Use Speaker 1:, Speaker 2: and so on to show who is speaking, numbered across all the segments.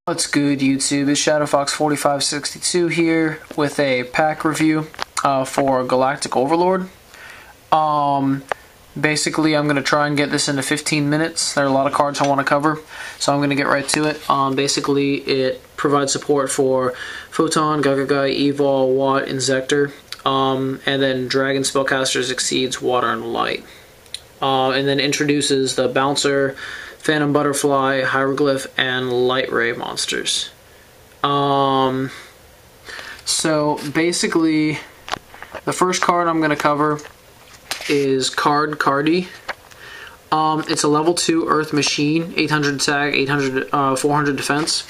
Speaker 1: What's good, YouTube? It's ShadowFox4562 here with a pack review for Galactic Overlord. Basically, I'm going to try and get this into 15 minutes. There are a lot of cards I want to cover, so I'm going to get right to it. Basically, it provides support for Photon, Gagagai, Evol, Watt, Inzector, and then Dragon Spellcasters exceeds Water and Light. And then introduces the Bouncer, Phantom Butterfly, Hieroglyph, and Light Ray monsters. So basically, the first card I'm going to cover is Cardi. It's a level 2 Earth Machine, 800 attack, 400 defense.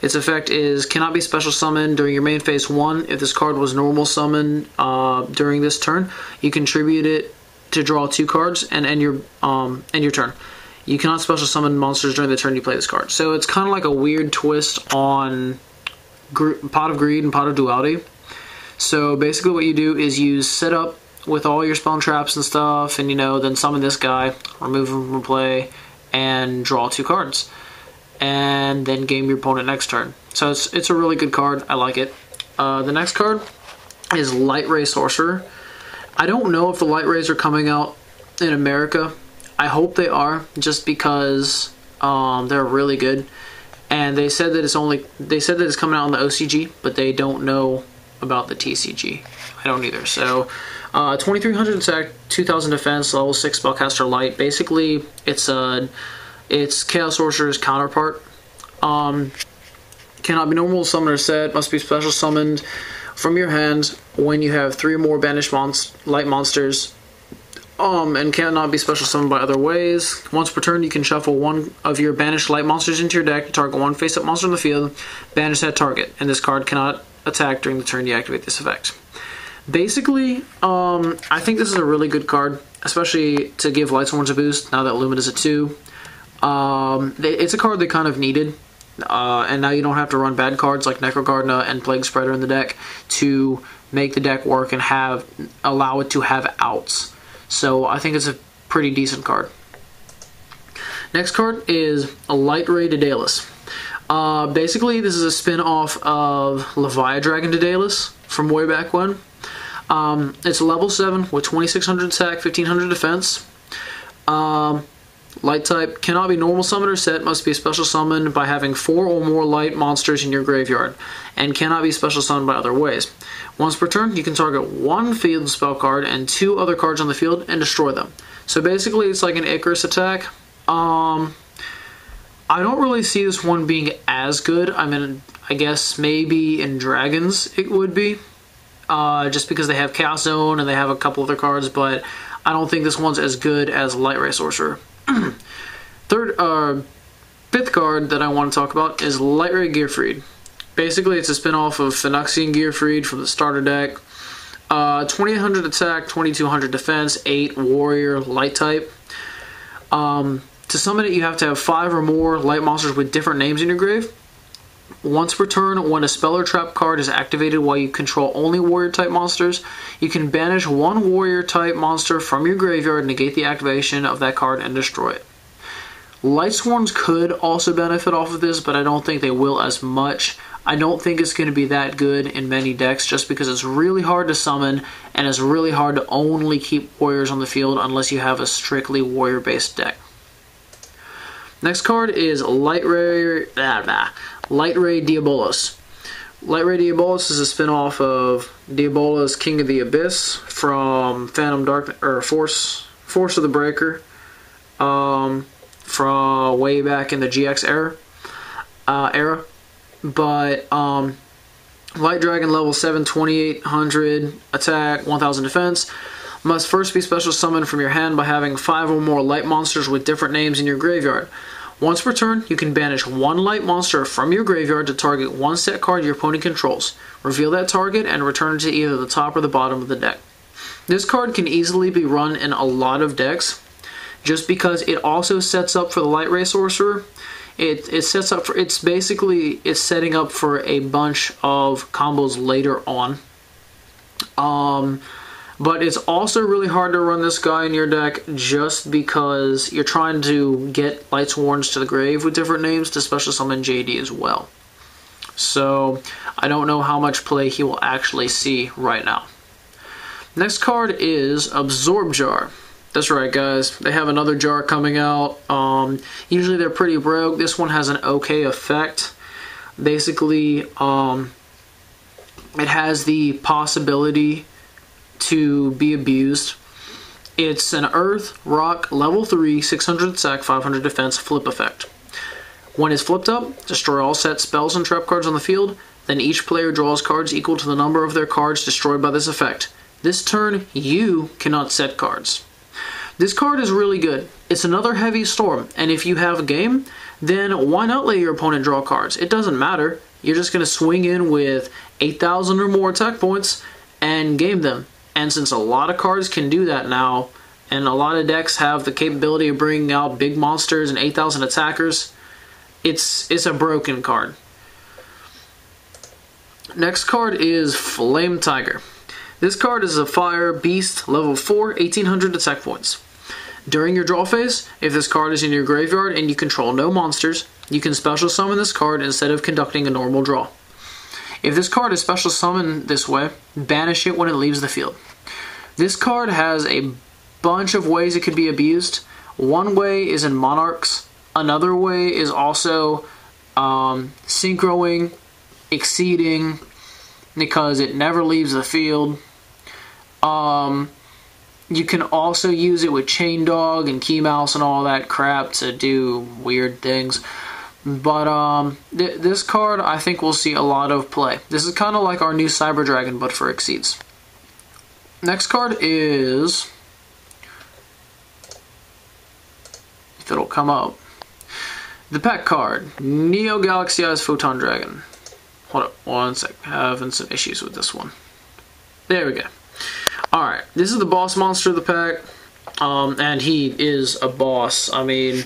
Speaker 1: Its effect is cannot be special summoned during your main phase 1. If this card was normal summoned during this turn, you contribute it to draw 2 cards and end your turn. You cannot special summon monsters during the turn you play this card. So it's kind of like a weird twist on Pot of Greed and Pot of Duality. So basically what you do is you set up with all your spell and traps and stuff, and then summon this guy, remove him from play, and draw 2 cards. And then game your opponent next turn. So it's a really good card. I like it. The next card is Light Ray Sorcerer. I don't know if the Light Rays are coming out in America. I hope they are, just because they're really good. And they said that it's coming out on the OCG, but they don't know about the TCG. I don't either. So 2300 attack, 2000 defense, level 6 spellcaster light. Basically, it's Chaos Sorcerer's counterpart. Cannot be normal summoner set. Must be special summoned from your hand when you have 3 or more banished light monsters. And cannot be special summoned by other ways. Once per turn, you can shuffle one of your banished light monsters into your deck to target one face-up monster on the field, banish that target, and this card cannot attack during the turn you activate this effect. Basically, I think this is a really good card, especially to give Lightsworns a boost now that Lumen is a 2. It's a card they kind of needed, and now you don't have to run bad cards like Necrogardna and Plague Spreader in the deck to make the deck work and allow it to have outs. So I think it's a pretty decent card. Next card is a Light Ray Daedalus. Basically, this is a spin-off of Leviadragon Daedalus from way back when. It's level 7 with 2600 attack, 1500 defense. Light type, cannot be normal summoner set, must be special summoned by having 4 or more light monsters in your graveyard, and cannot be special summoned by other ways. Once per turn, you can target 1 field spell card and 2 other cards on the field and destroy them. So basically, it's like an Icarus attack. I don't really see this one being as good. I mean, I guess maybe in Dragons it would be, just because they have Chaos Zone and they have a couple other cards, but I don't think this one's as good as Light Ray Sorcerer. Fifth card that I want to talk about is Light Ray Gearfried. Basically, it's a spin-off of Phyrexian Gearfried from the starter deck. 2800 attack, 2200 defense, 8 warrior, light type. To summon it, you have to have 5 or more light monsters with different names in your grave. Once per turn, when a spell or trap card is activated while you control only warrior type monsters, you can banish 1 warrior type monster from your graveyard, negate the activation of that card, and destroy it. Lightsworns could also benefit off of this, but I don't think they will as much. I don't think it's going to be that good in many decks, just because it's really hard to summon, and it's really hard to only keep warriors on the field unless you have a strictly warrior-based deck. Next card is Light Ray Diabolos. Light Ray Diabolos is a spin-off of Diabolos King of the Abyss from Phantom Dark or Force of the Breaker, from way back in the GX era. But Light Dragon level 7, 2800 attack, 1000 defense. Must first be special summoned from your hand by having 5 or more light monsters with different names in your graveyard. Once per turn, you can banish 1 light monster from your graveyard to target 1 set card your opponent controls. Reveal that target and return it to either the top or the bottom of the deck. This card can easily be run in a lot of decks, just because it also sets up for the Light Ray Sorcerer. It's setting up for a bunch of combos later on. But it's also really hard to run this guy in your deck just because you're trying to get Lightsworns to the grave with different names to special summon JD as well. So I don't know how much play he will actually see right now. Next card is Absorb Jar. That's right, guys. They have another jar coming out. Usually they're pretty broke. This one has an okay effect. Basically, it has the possibility to be abused. It's an Earth, Rock, level 3, 600 attack, 500 defense, flip effect. When it's flipped up, destroy all set spells and trap cards on the field. Then each player draws cards equal to the number of their cards destroyed by this effect. This turn, you cannot set cards. This card is really good. It's another heavy storm, and if you have a game, then why not let your opponent draw cards? It doesn't matter. You're just going to swing in with 8,000 or more attack points and game them. And since a lot of cards can do that now, and a lot of decks have the capability of bringing out big monsters and 8,000 attackers, it's a broken card. Next card is Flame Tiger. This card is a fire beast, level 4, 1800 attack points. During your draw phase, if this card is in your graveyard and you control no monsters, you can special summon this card instead of conducting a normal draw. If this card is special summoned this way, banish it when it leaves the field. This card has a bunch of ways it could be abused. One way is in Monarchs. Another way is also synchroing, exceeding, because it never leaves the field. You can also use it with Chain Dog and Key Mouse and all that crap to do weird things. But this card I think will see a lot of play. This is kind of like our new Cyber Dragon, but for Exceeds. Next card is, if it'll come up, the pack card, Neo Galaxy Eyes Photon Dragon. Hold up one sec, having some issues with this one. There we go. Alright, this is the boss monster of the pack, and he is a boss. I mean,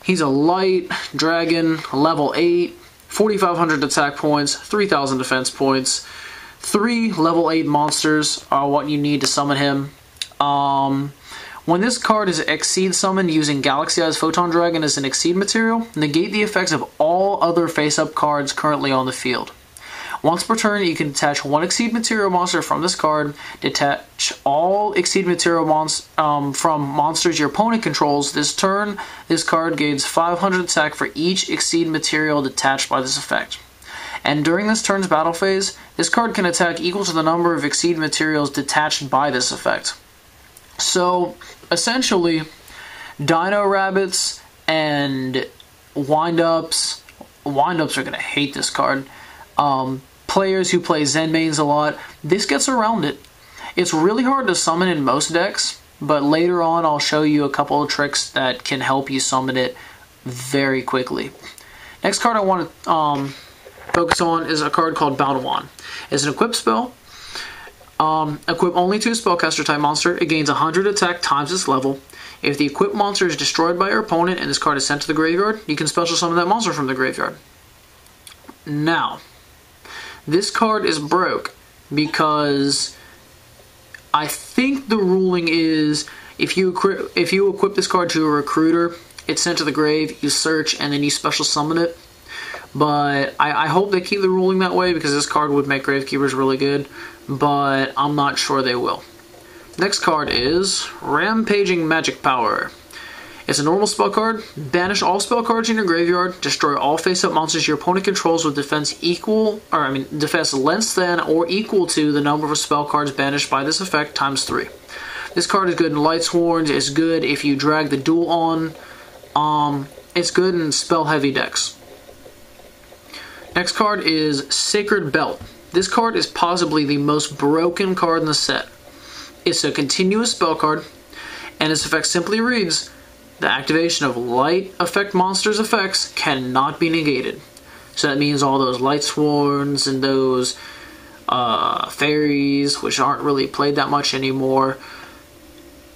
Speaker 1: he's a light dragon, level 8, 4,500 attack points, 3,000 defense points. 3 level 8 monsters are what you need to summon him. When this card is Exceed summoned using Galaxy Eyes Photon Dragon as an Exceed material, negate the effects of all other face-up cards currently on the field. Once per turn, you can detach 1 Exceed material monster from this card, detach all Exceed material from monsters your opponent controls. This turn, this card gains 500 attack for each Exceed material detached by this effect. And during this turn's battle phase, this card can attack equal to the number of Exceed materials detached by this effect. So, essentially, Dino Rabbits and Wind-Ups are going to hate this card. Players who play Zen mains a lot, this gets around it. It's really hard to summon in most decks, but later on I'll show you a couple of tricks that can help you summon it very quickly. Next card I want to focus on is a card called Baldawan. It's an equipped spell. Equip only to a spellcaster type monster. It gains 100 attack times its level. If the equipped monster is destroyed by your opponent and this card is sent to the graveyard, you can special summon that monster from the graveyard. Now, this card is broke because I think the ruling is if you equip this card to a recruiter, it's sent to the grave, you search, and then you special summon it. But I hope they keep the ruling that way because this card would make Gravekeepers really good, but I'm not sure they will. Next card is Rampaging Magic Power. It's a normal spell card. Banish all spell cards in your graveyard. Destroy all face-up monsters your opponent controls with defense defense less than or equal to the number of spell cards banished by this effect times 3. This card is good in Lightsworns. It's good if you drag the duel on. It's good in spell-heavy decks. Next card is Sacred Belt. This card is possibly the most broken card in the set. It's a continuous spell card, and its effect simply reads, the activation of light effect monsters' effects cannot be negated. So that means all those Lightsworns and those fairies, which aren't really played that much anymore,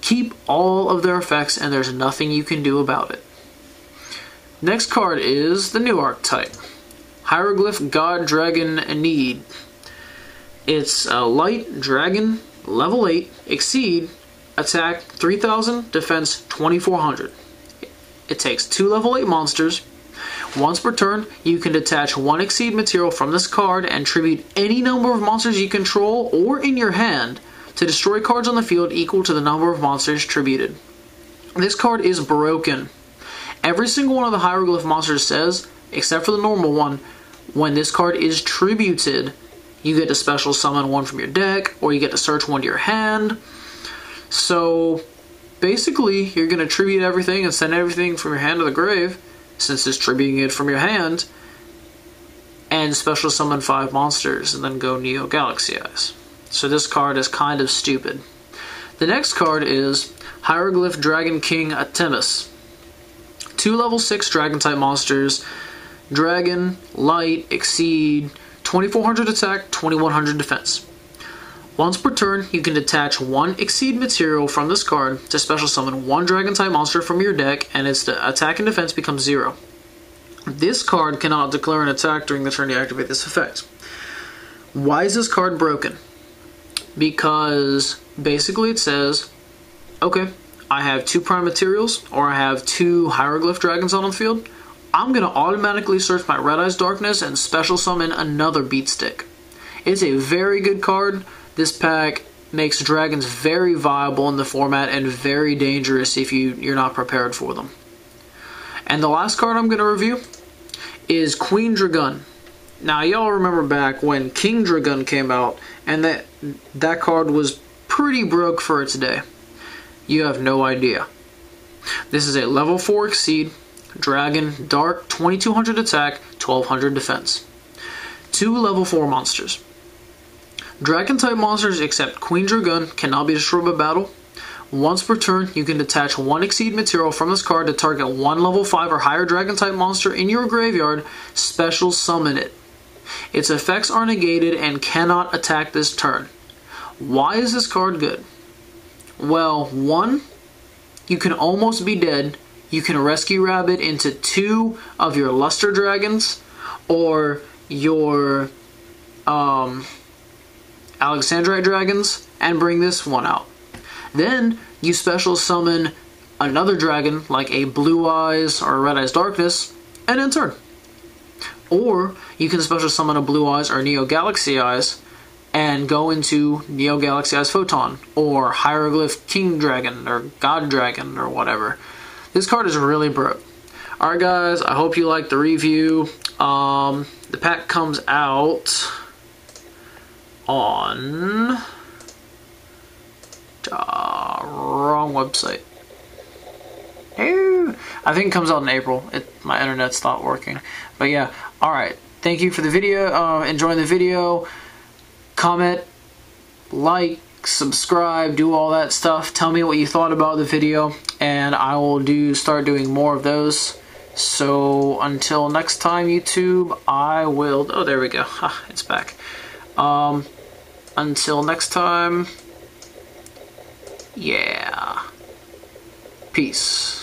Speaker 1: keep all of their effects and there's nothing you can do about it. Next card is the new archetype, Hieroglyph God Dragon Need. It's a light dragon, level 8, exceed, attack 3000, defense 2400. It takes 2 level 8 monsters. Once per turn, you can detach 1 exceed material from this card and tribute any number of monsters you control or in your hand to destroy cards on the field equal to the number of monsters tributed. This card is broken. Every single one of the hieroglyph monsters says, except for the normal one, when this card is tributed, you get to special summon one from your deck, or you get to search one to your hand. So basically, you're going to tribute everything and send everything from your hand to the grave, since it's tributing it from your hand, and special summon 5 monsters, and then go Neo Galaxy Eyes. So this card is kind of stupid. The next card is Hieroglyph Dragon King Artemis. 2 level 6 Dragon type monsters, Dragon, Light, Exceed, 2400 attack, 2100 defense. Once per turn, you can detach 1 Exceed material from this card to special summon 1 Dragon type monster from your deck, and its attack and defense becomes 0. This card cannot declare an attack during the turn you activate this effect. Why is this card broken? Because basically it says, okay, I have 2 prime materials, or I have 2 hieroglyph dragons on the field. I'm going to automatically search my Red Eyes Darkness and special summon another Beat Stick. It's a very good card. This pack makes dragons very viable in the format and very dangerous if you're not prepared for them. And the last card I'm going to review is Queen Dragun. Now, y'all remember back when King Dragun came out, and that card was pretty broke for its day. You have no idea. This is a level 4 Exceed, Dragon, Dark, 2200 attack, 1200 defense. 2 level 4 monsters. Dragon type monsters except Queen Dragun cannot be destroyed by battle. Once per turn, you can detach 1 Exceed material from this card to target 1 level 5 or higher Dragon type monster in your graveyard, special summon it. Its effects are negated and cannot attack this turn. Why is this card good? Well, 1, you can almost be dead. You can rescue rabbit into 2 of your Luster Dragons or your Alexandrite Dragons and bring this one out. Then you special summon another dragon like a Blue Eyes or a Red Eyes Darkness and end turn. Or you can special summon a Blue Eyes or Neo Galaxy Eyes and go into Neo Galaxy Eyes Photon or Hieroglyph King Dragon or God Dragon or whatever. This card is really broke. Alright guys, I hope you liked the review. The pack comes out on wrong website. I think it comes out in April. My internet's stopped working. But yeah, alright. Thank you for the video. Enjoying the video. Comment, like, subscribe, do all that stuff. Tell me what you thought about the video, and I will start doing more of those. So until next time, YouTube, I will... Oh, there we go. It's back. Until next time, yeah. Peace.